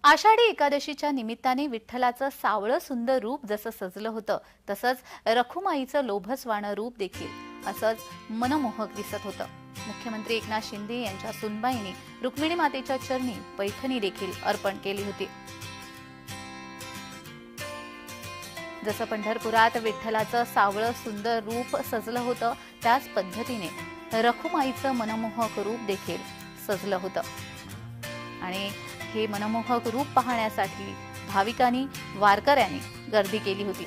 आषाढी एकादशीच्या निमित्ताने विठ्ठलाचं सावळं सुंदर रूप जसं सजलं होतं तसंच रखुमाईचं लोभसवाणं रूप देखील असंच मनमोहक दिसत होतं। मुख्यमंत्री एकनाथ शिंदे यांच्या सुनबाईंनी रुक्मिणी मातेच्या चरणी पैठणी देखील अर्पण केली होती। जसं पंढरपुरात विठ्ठलाचं सावळं सुंदर रूप सजलं होतं त्याच पद्धतीने रखुमाईचं मनमोहक रूप देखील सजलं होतं आणि हे मनमोहक रूप पाहण्यासाठी भाविकांनी वारकऱ्यांनी गर्दी केली होती।